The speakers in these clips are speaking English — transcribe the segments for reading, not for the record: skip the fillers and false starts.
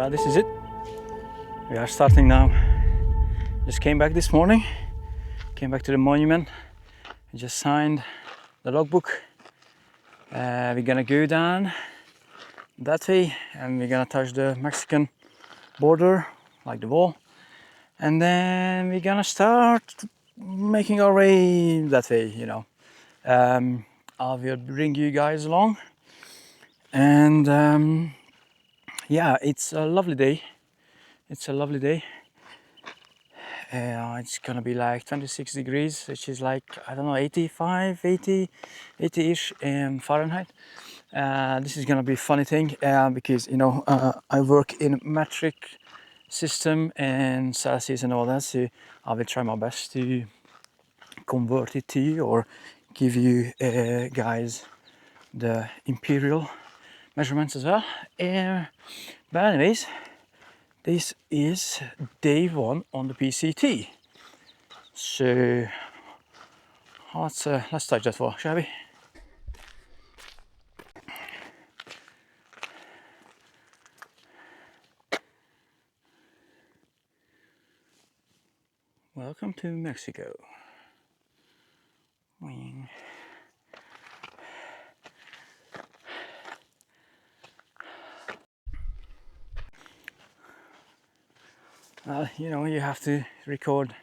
This is it. We are starting now. Just came back this morning. Came back to the monument. I just signed the logbook. We're gonna go down that way and we're gonna touch the Mexican border, like the wall. And then we're gonna start making our way that way, you know. I will bring you guys along. And yeah, it's a lovely day. It's a lovely day. It's gonna be like 26 degrees, which is like, I don't know, 85, 80-ish in Fahrenheit. This is gonna be a funny thing because, you know, I work in metric system and Celsius and all that, so I will try my best to convert it to you or give you guys the imperial measurements as well. But anyways, this is day one on the PCT. So let's touch that for, shall we? Welcome to Mexico. Wing. Well, you know, you have to record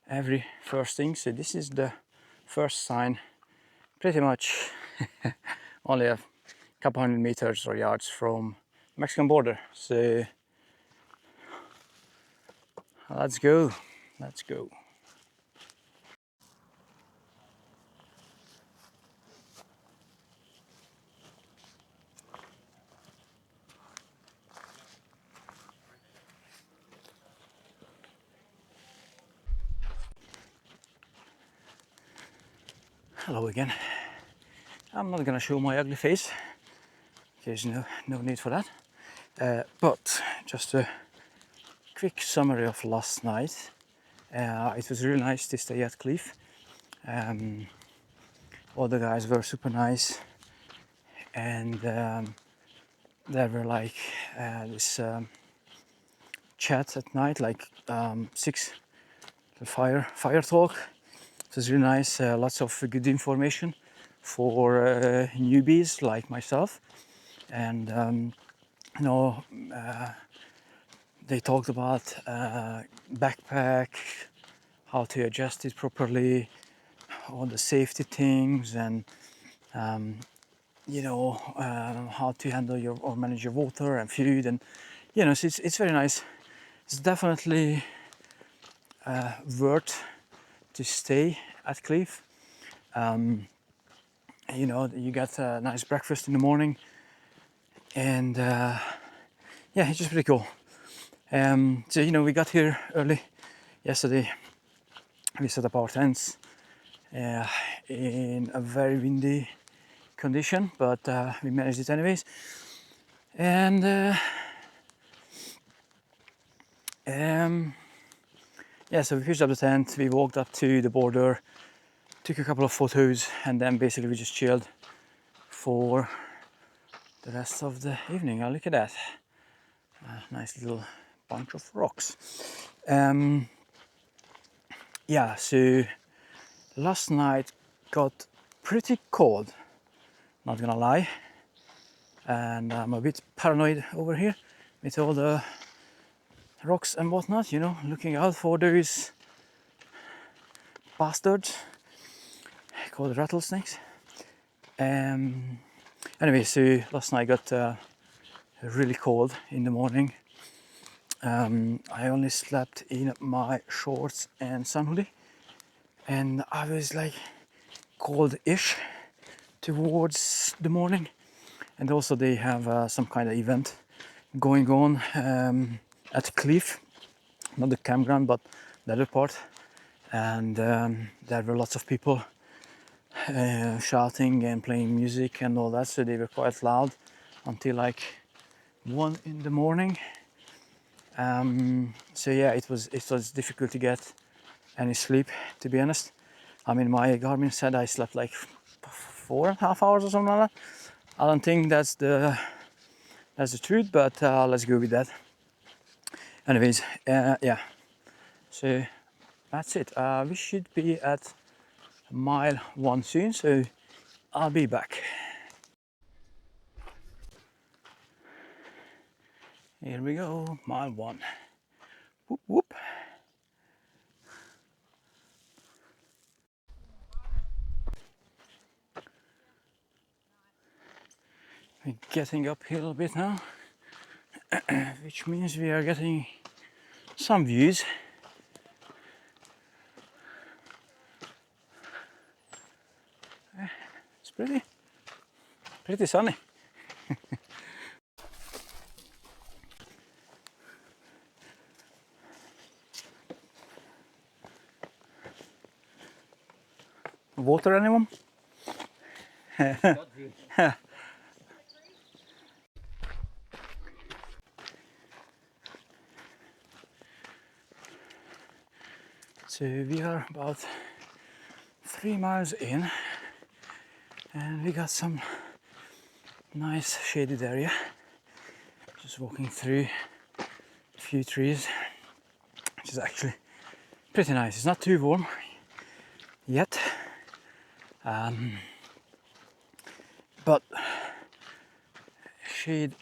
every first thing. So this is the first sign, pretty much only a couple hundred meters or yards from Mexican border. So let's go. Let's go. Hello again. I'm not gonna show my ugly face because no need for that. But just a quick summary of last night. It was really nice to stay at Cliff. All the guys were super nice, and there were like this chat at night, like 6 fire talk. It was really nice. Lots of good information for newbies like myself, and you know, they talked about backpack, how to adjust it properly, all the safety things, and you know, how to handle your or manage your water and food, and you know, so it's very nice. It's definitely worth to stay at Cliff. You know, you get a nice breakfast in the morning, and yeah, it's just pretty cool. So you know, we got here early yesterday. We set up our tents in a very windy condition, but we managed it anyways. And yeah, so we pitched up the tent, we walked up to the border, took a couple of photos, and then basically we just chilled for the rest of the evening. Oh, look at that. Nice little bunch of rocks. Yeah, so last night got pretty cold, not gonna lie. And I'm a bit paranoid over here with all the rocks and whatnot, you know, looking out for those bastards called rattlesnakes. Anyway, so last night got really cold in the morning. I only slept in my shorts and sun hoodie, and I was like cold-ish towards the morning. And also they have some kind of event going on at Cliff, not the campground, but the other part. And there were lots of people shouting and playing music and all that, so they were quite loud until like 1 in the morning. So yeah, it was difficult to get any sleep, to be honest. I mean, my Garmin said I slept like 4.5 hours or something like that. I don't think that's That's the truth, but let's go with that. Anyways, yeah, so that's it. We should be at mile 1 soon, so I'll be back. Here we go, mile 1. Whoop whoop. We're getting uphill a bit now, which means we are getting some views. It's pretty sunny. Water, anyone? So we are about 3 miles in, and we got some nice shaded area. Just walking through a few trees, which is actually pretty nice. It's not too warm yet, but shade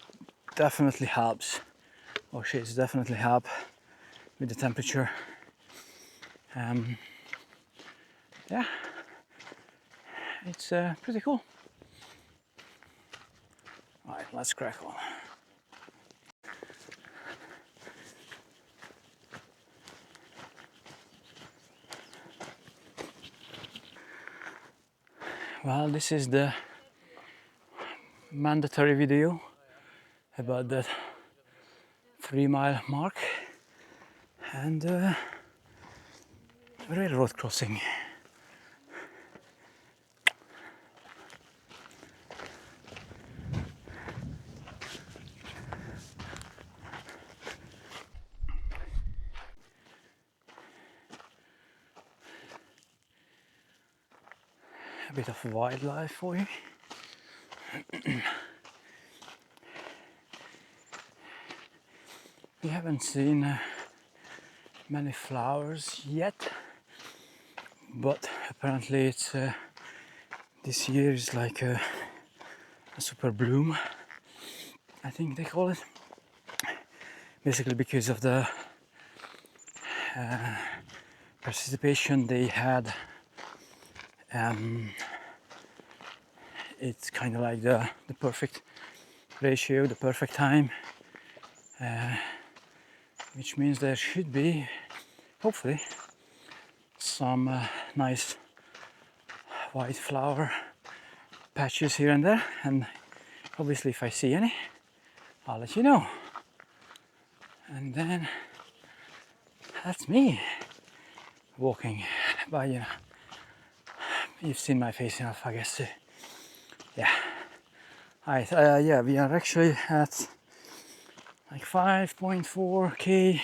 definitely helps, or shades definitely help with the temperature. Yeah, it's pretty cool. All right, let's crack on. Well, this is the mandatory video about that 3 mile mark and railroad crossing. A bit of wildlife for you. We haven't seen many flowers yet, but apparently it's this year is like a super bloom, I think they call it, basically because of the participation they had. It's kind of like the perfect ratio, the perfect time, which means there should be, hopefully, some nice white flower patches here and there, and obviously if I see any, I'll let you know. And then that's me walking by, you know, you've seen my face enough, I guess. Yeah. Alright, yeah, we are actually at like 5.4k.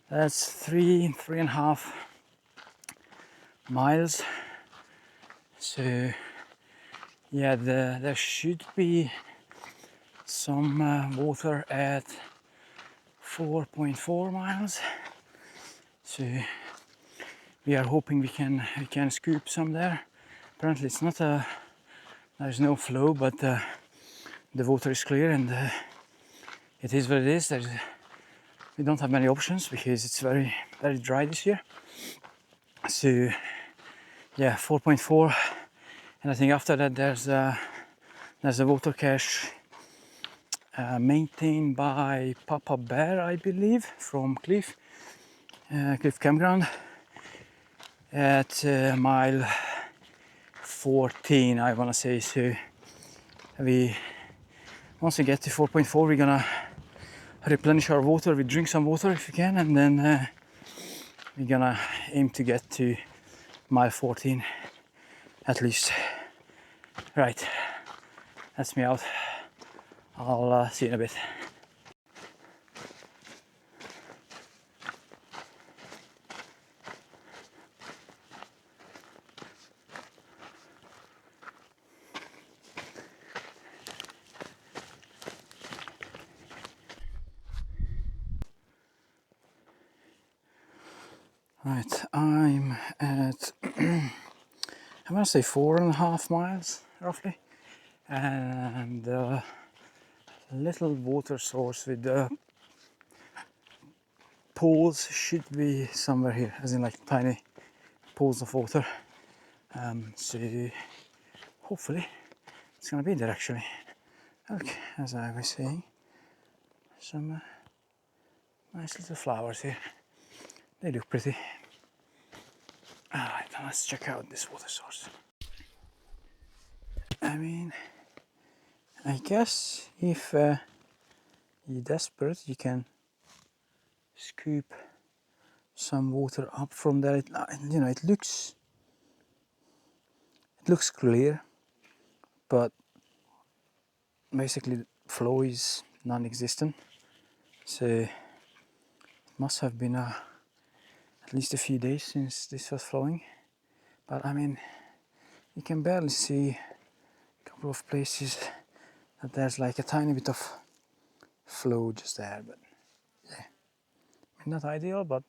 That's 3.5 miles. So yeah, there should be some water at 4.4 miles. So we are hoping we can scoop some there. Apparently it's not there's no flow, but the water is clear, and it is what it is. We don't have many options because it's very dry this year. So yeah, 4.4, and I think after that there's a water cache maintained by Papa Bear, I believe, from Cliff Campground at mile 14, I want to say. So once we get to 4.4, we're gonna replenish our water. We drink some water if we can, and then we're gonna aim to get to mile 14 at least. Right, that's me out. I'll see you in a bit. Right, I'm at I'm gonna say 4.5 miles roughly, and the little water source with the pools should be somewhere here, as in like tiny pools of water. So hopefully it's gonna be there actually. Look, as I was saying, some nice little flowers here. They look pretty. Alright, let's check out this water source. I mean, I guess if you're desperate, you can scoop some water up from there. You know, it looks clear, but basically flow is non-existent. So it must have been at least a few days since this was flowing. But I mean, you can barely see a couple of places that there's like a tiny bit of flow just there. But yeah, I mean, not ideal, but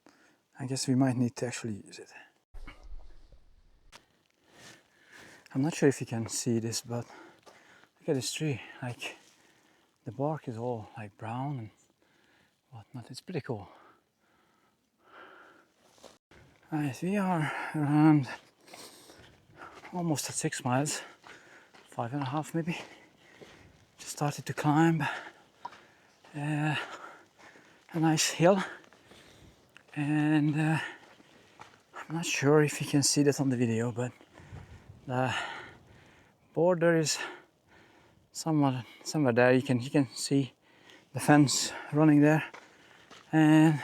I guess we might need to actually use it. I'm not sure if you can see this, but look at this tree. Like the bark is all like brown and whatnot. It's pretty cool. Right, we are around almost at 6 miles, 5.5 maybe. Just started to climb a nice hill, and I'm not sure if you can see that on the video, but the border is somewhere there. You can see the fence running there, and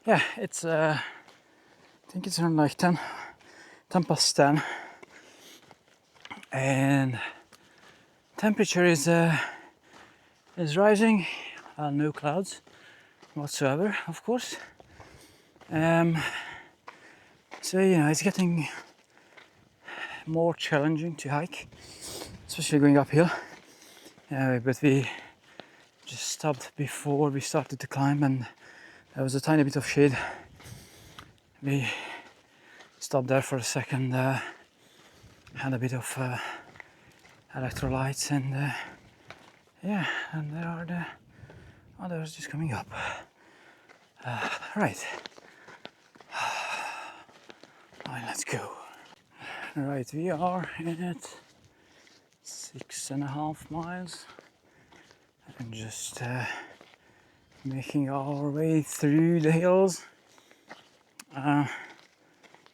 yeah, it's I think it's around like 10 past 10, and temperature is rising. No clouds whatsoever, of course. So you know, it's getting more challenging to hike, especially going uphill. But we just stopped before we started to climb, and there was a tiny bit of shade. We stopped there for a second, had a bit of electrolytes, and yeah, and there are the others just coming up. Right. Alright, let's go. Right, we are at 6.5 miles and just making our way through the hills.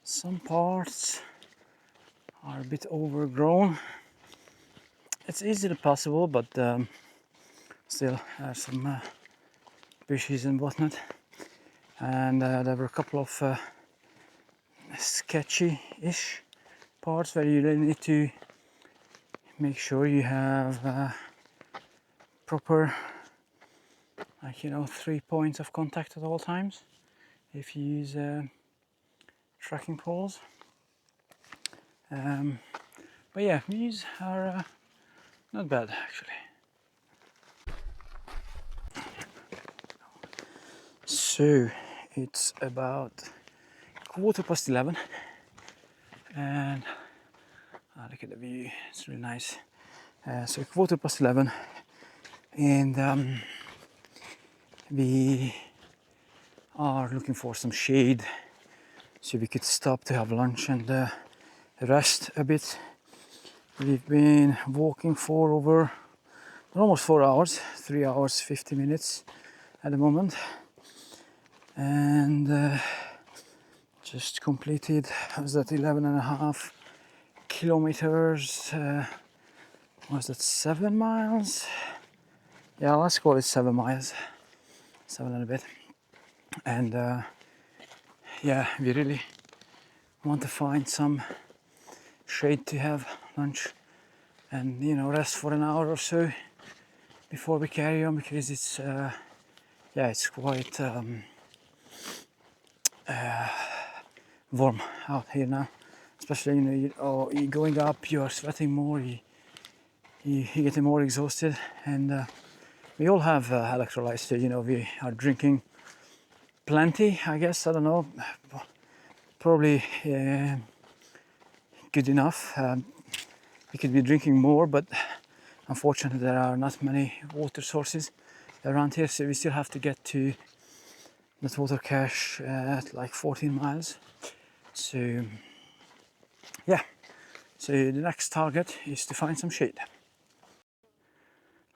Some parts are a bit overgrown. It's easily possible, but still some bushes and whatnot. And there were a couple of sketchy-ish parts where you really need to make sure you have proper, like, you know, 3 points of contact at all times if you use tracking poles. But yeah, these are not bad actually. So it's about 11:15, and look at the view, it's really nice. So 11:15, and we are looking for some shade so we could stop to have lunch and rest a bit. We've been walking for over almost 4 hours, 3 hours 50 minutes at the moment, and just completed, was that 11.5 kilometers, was that 7 miles? Yeah, let's call it 7 miles, 7 and a bit. And yeah, we really want to find some shade to have lunch and, you know, rest for an hour or so before we carry on, because it's yeah, it's quite warm out here now, especially, you know, you're going up, you're sweating more, you're getting more exhausted, and we all have electrolytes, so, you know, we are drinking plenty, I guess. I don't know, probably good enough. We could be drinking more, but unfortunately there are not many water sources around here, so we still have to get to that water cache at like 14 miles. So yeah, so the next target is to find some shade.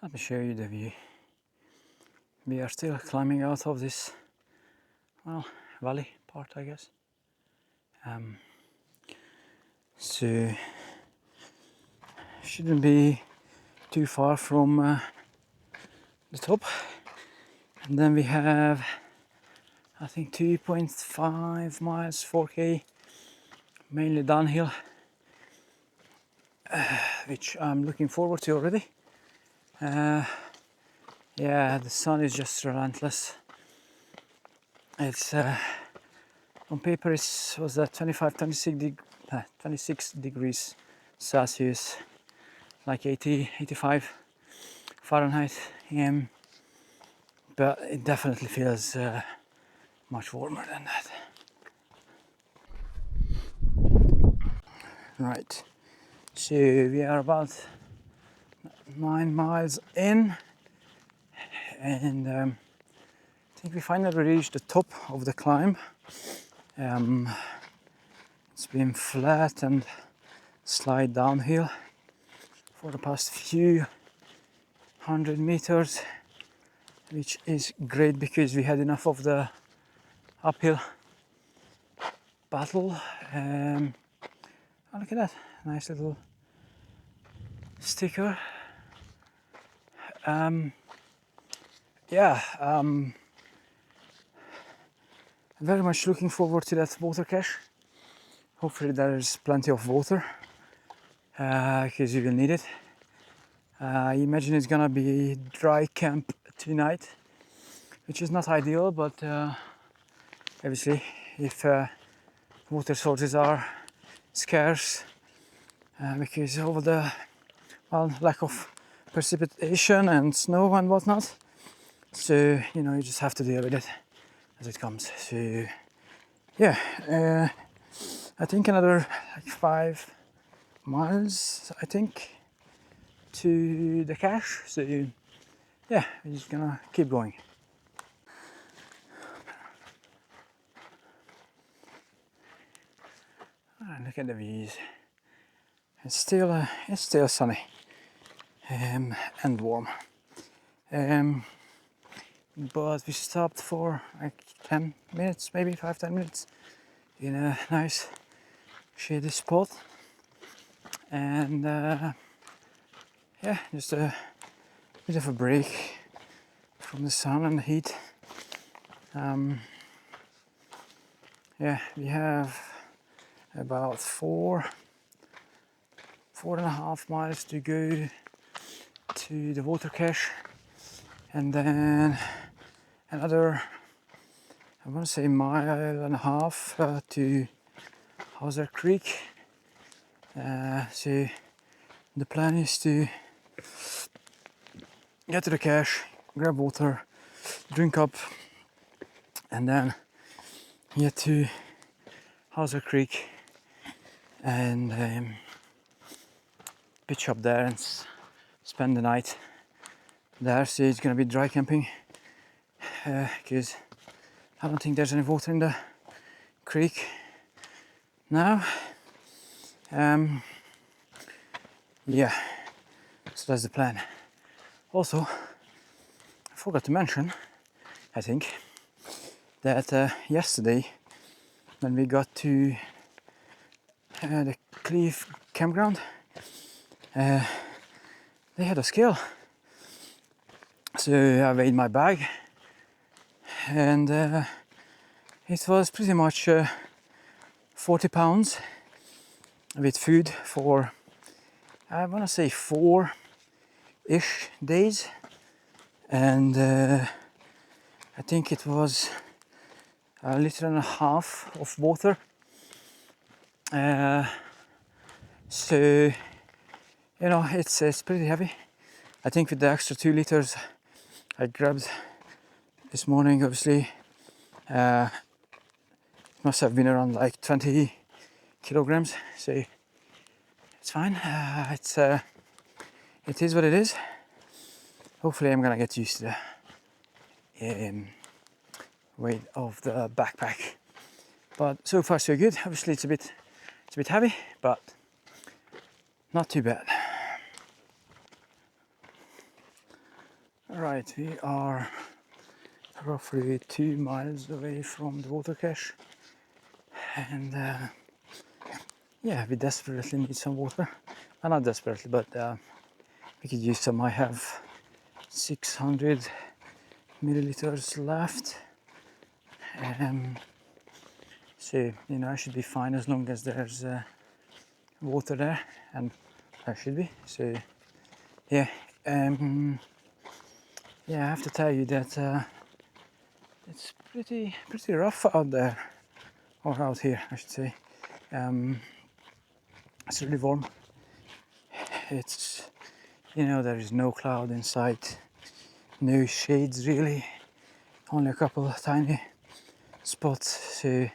Let me show you the view. We are still climbing out of this, well, valley part, I guess. So shouldn't be too far from the top. And then we have, I think, 2.5 miles, 4k, mainly downhill, which I'm looking forward to already. Yeah, the sun is just relentless. It's on paper it was 26 degrees Celsius, like 85 Fahrenheit, but it definitely feels much warmer than that. Right, so we are about 9 miles in, and I think we finally reached the top of the climb. It's been flat and slight downhill for the past few 100 meters, which is great because we had enough of the uphill battle. Oh, look at that, nice little sticker. Yeah, I'm very much looking forward to that water cache. Hopefully there's plenty of water, because you will need it. I imagine it's gonna be dry camp tonight, which is not ideal, but obviously if water sources are scarce, because of the lack of precipitation and snow and whatnot, so you know, you just have to deal with it as it comes. So yeah, I think another like 5 miles, I think, to the cache. So yeah, we're just gonna keep going. And look at the views. It's still sunny and warm. But we stopped for like 10 minutes, maybe 5-10 minutes, in a nice shady spot, and yeah, just a bit of a break from the sun and the heat. Yeah, we have about 4.5 miles to go to the water cache, and then another, I want to say, 1.5 miles to Hauser Creek. So the plan is to get to the cache, grab water, drink up, and then get to Hauser Creek and pitch up there and spend the night there. So it's gonna be dry camping, because I don't think there's any water in the creek now. Yeah, so that's the plan. Also, I forgot to mention, I think, that yesterday when we got to the Cliff campground, they had a scale. So I weighed my bag, and it was pretty much 40 pounds with food for, I want to say, 4-ish days, and I think it was 1.5 liters of water. So you know, it's pretty heavy. I think with the extra 2 liters I grabbed this morning, obviously It must have been around like 20 kilograms, so it's fine. It is what it is. Hopefully I'm gonna get used to the weight of the backpack. But so far so good. Obviously it's a bit heavy, but not too bad. Right, we are roughly 2 miles away from the water cache, and yeah, we desperately need some water. Well, not desperately, but we could use some. I have 600 milliliters left, so you know I should be fine as long as there's water there, and I should be. So yeah, yeah, I have to tell you that it's pretty rough out there, or out here I should say. It's really warm. It's, you know, there is no cloud in sight, no shades really, only a couple of tiny spots. So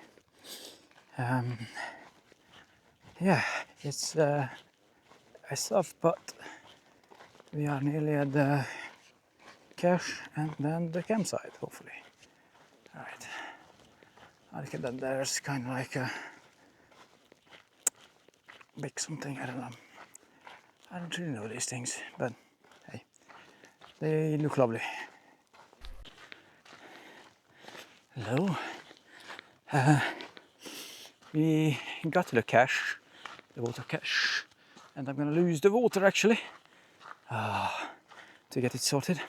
yeah, it's tough, but we are nearly at the cache and then the campsite, hopefully. All right, I look at that. There's kind of like a big something, I don't know. I don't really know these things, but hey, they look lovely. Hello. We got to the cache, the water cache, and I'm gonna lose the water actually to get it sorted.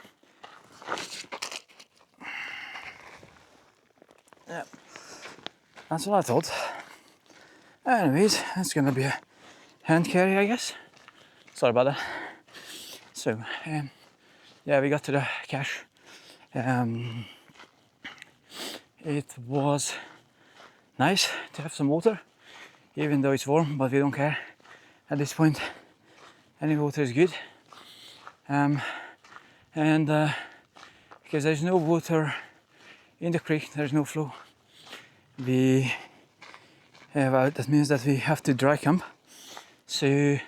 Yeah, that's what I thought. Anyways, that's gonna be a hand carry, I guess. Sorry about that. So, yeah, we got to the cache. It was nice to have some water, even though it's warm, but we don't care at this point. Any water is good. And because there's no water in the creek, there's no flow. Well, that means that we have to dry camp. So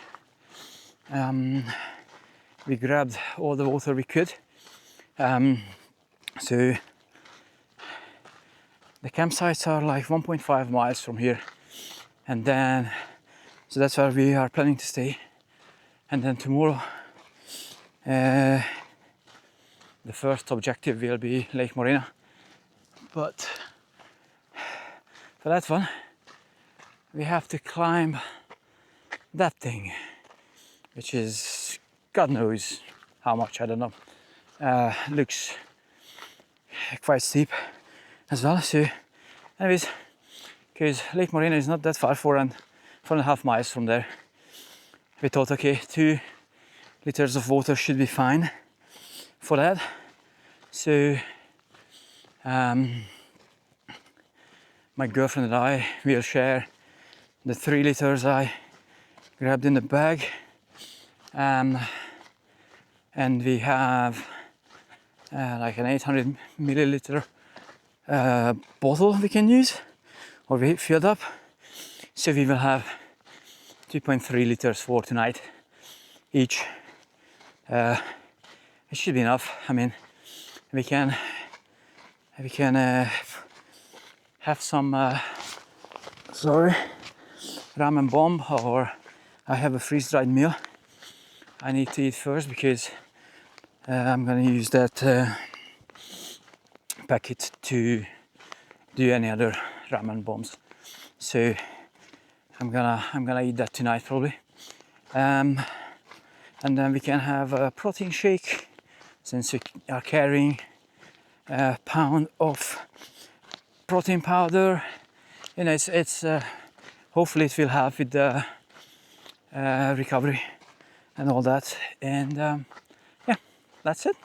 we grabbed all the water we could. So the campsites are like 1.5 miles from here, and then so that's where we are planning to stay. And then tomorrow the first objective will be Lake Morena, but for that one we have to climb that thing, which is God knows how much, I don't know. Looks quite steep as well. So anyways, because Lake Morena is not that far, 4.5 miles from there, we thought, okay, 2 liters of water should be fine for that. So my girlfriend and I will share the 3 liters I grabbed in the bag, and we have like an 800 milliliter bottle we can use, or we filled up. So we will have 2.3 liters for tonight each. It should be enough. I mean, we can have some ramen bomb, or I have a freeze-dried meal I need to eat first, because I'm gonna use that packet to do any other ramen bombs. So I'm gonna eat that tonight probably, and then we can have a protein shake, since we are carrying a pound of protein powder. You know, it's hopefully it will help with the recovery and all that. And yeah, that's it.